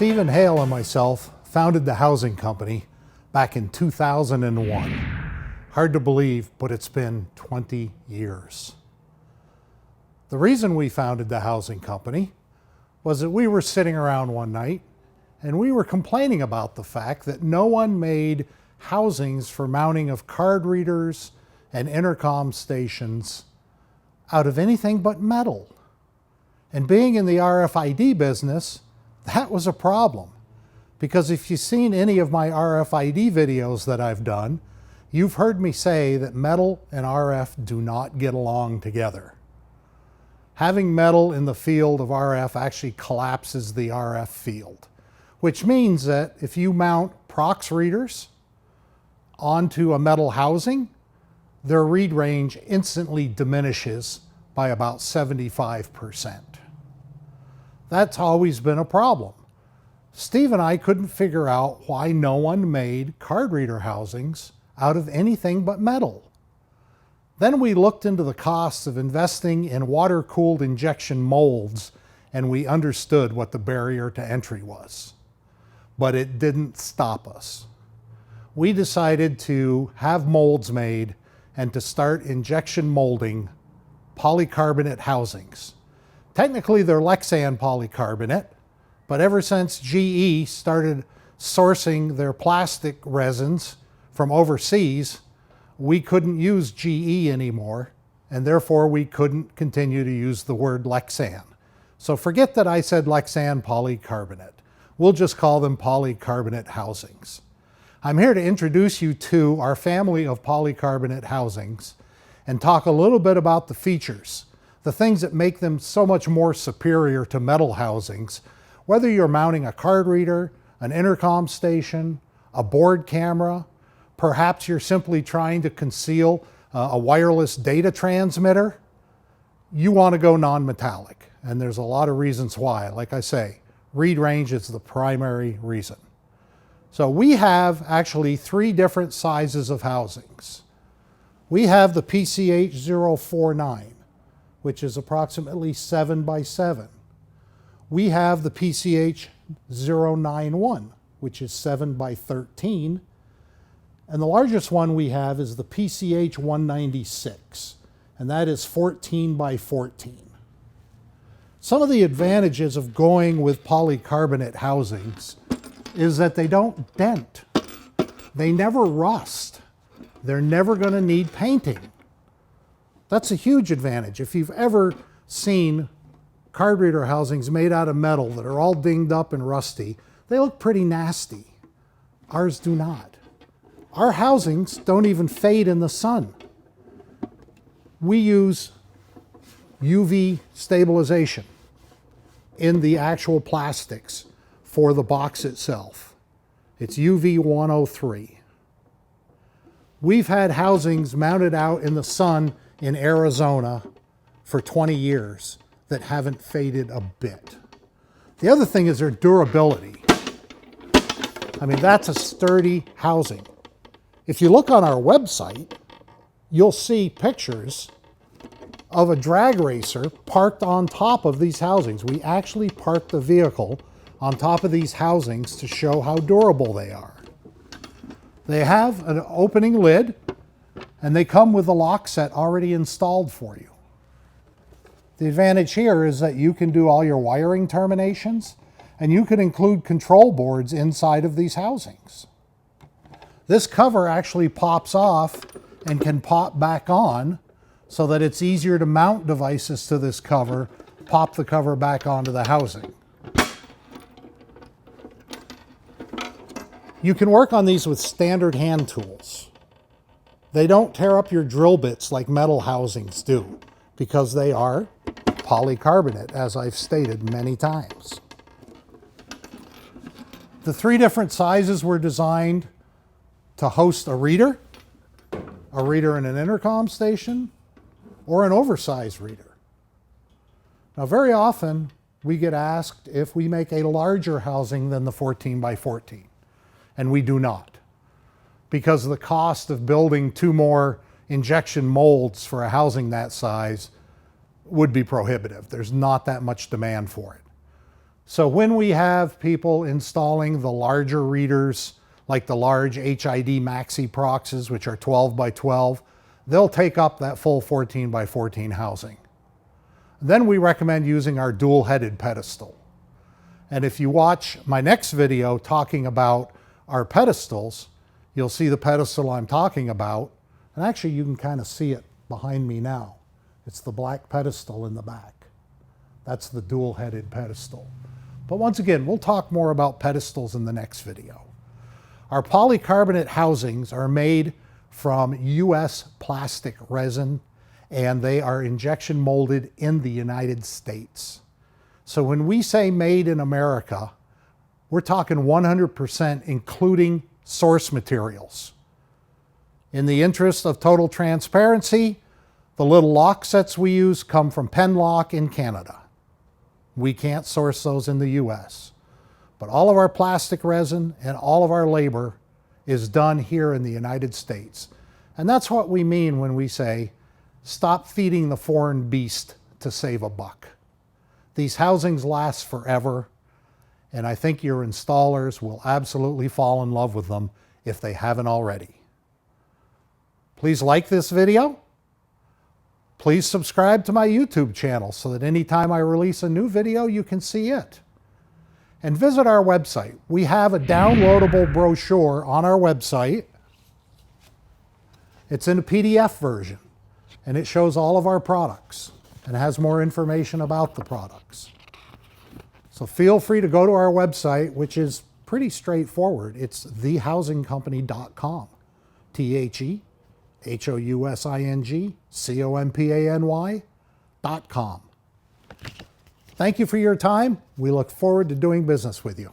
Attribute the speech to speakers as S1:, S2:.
S1: Stephen Hale and myself founded the housing company back in 2001. Hard to believe, but it's been 20 years. The reason we founded the housing company was that we were sitting around one night and we were complaining about the fact that no one made housings for mounting of card readers and intercom stations out of anything but metal. And being in the RFID business, that was a problem. Because if you've seen any of my RFID videos that I've done, you've heard me say that metal and RF do not get along together. Having metal in the field of RF actually collapses the RF field, which means that if you mount prox readers onto a metal housing, their read range instantly diminishes by about 75%. That's always been a problem. Steve and I couldn't figure out why no one made card reader housings out of anything but metal. Then we looked into the costs of investing in water-cooled injection molds, and we understood what the barrier to entry was. But it didn't stop us. We decided to have molds made and to start injection molding polycarbonate housings. Technically, they're Lexan polycarbonate, but ever since GE started sourcing their plastic resins from overseas, we couldn't use GE anymore, and therefore we couldn't continue to use the word Lexan. So forget that I said Lexan polycarbonate. We'll just call them polycarbonate housings. I'm here to introduce you to our family of polycarbonate housings and talk a little bit about the features, the things that make them so much more superior to metal housings, whether you're mounting a card reader, an intercom station, a board camera, perhaps you're simply trying to conceal a wireless data transmitter, you want to go non-metallic. And there's a lot of reasons why. Like I say, read range is the primary reason. So we have actually three different sizes of housings. We have the PCH 049, which is approximately 7 by 7. We have the PCH 091, which is 7 by 13. And the largest one we have is the PCH 196, and that is 14 by 14. Some of the advantages of going with polycarbonate housings is that they don't dent. They never rust. They're never going to need painting. That's a huge advantage. If you've ever seen card reader housings made out of metal that are all dinged up and rusty, they look pretty nasty. Ours do not. Our housings don't even fade in the sun. We use UV stabilization in the actual plastics for the box itself. It's UV 103. We've had housings mounted out in the sun in Arizona for 20 years that haven't faded a bit. The other thing is their durability. I mean, that's a sturdy housing. If you look on our website, you'll see pictures of a drag racer parked on top of these housings. We actually parked the vehicle on top of these housings to show how durable they are. They have an opening lid, and they come with the lock set already installed for you. The advantage here is that you can do all your wiring terminations, and you can include control boards inside of these housings. This cover actually pops off and can pop back on so that it's easier to mount devices to this cover, pop the cover back onto the housing. You can work on these with standard hand tools. They don't tear up your drill bits like metal housings do because they are polycarbonate, as I've stated many times. The three different sizes were designed to host a reader in an intercom station, or an oversized reader. Now, very often we get asked if we make a larger housing than the 14 by 14, and we do not, because the cost of building two more injection molds for a housing that size would be prohibitive. There's not that much demand for it. So when we have people installing the larger readers, like the large HID Maxi Proxes, which are 12 by 12, they'll take up that full 14 by 14 housing. Then we recommend using our dual-headed pedestal. And if you watch my next video talking about our pedestals, you'll see the pedestal I'm talking about. And actually you can kind of see it behind me now. It's the black pedestal in the back. That's the dual-headed pedestal. But once again, we'll talk more about pedestals in the next video. Our polycarbonate housings are made from US plastic resin, and they are injection molded in the United States. So when we say made in America, we're talking 100% including source materials. In the interest of total transparency, the little lock sets we use come from Penlock in Canada. We can't source those in the US. But all of our plastic resin and all of our labor is done here in the United States. And that's what we mean when we say, stop feeding the foreign beast to save a buck. These housings last forever, and I think your installers will absolutely fall in love with them if they haven't already. Please like this video. Please subscribe to my YouTube channel so that anytime I release a new video, you can see it. And visit our website. We have a downloadable brochure on our website. It's in a PDF version, and it shows all of our products and has more information about the products. So feel free to go to our website, which is pretty straightforward. It's thehousingcompany.com. TheHousingCompany.com. Thank you for your time. We look forward to doing business with you.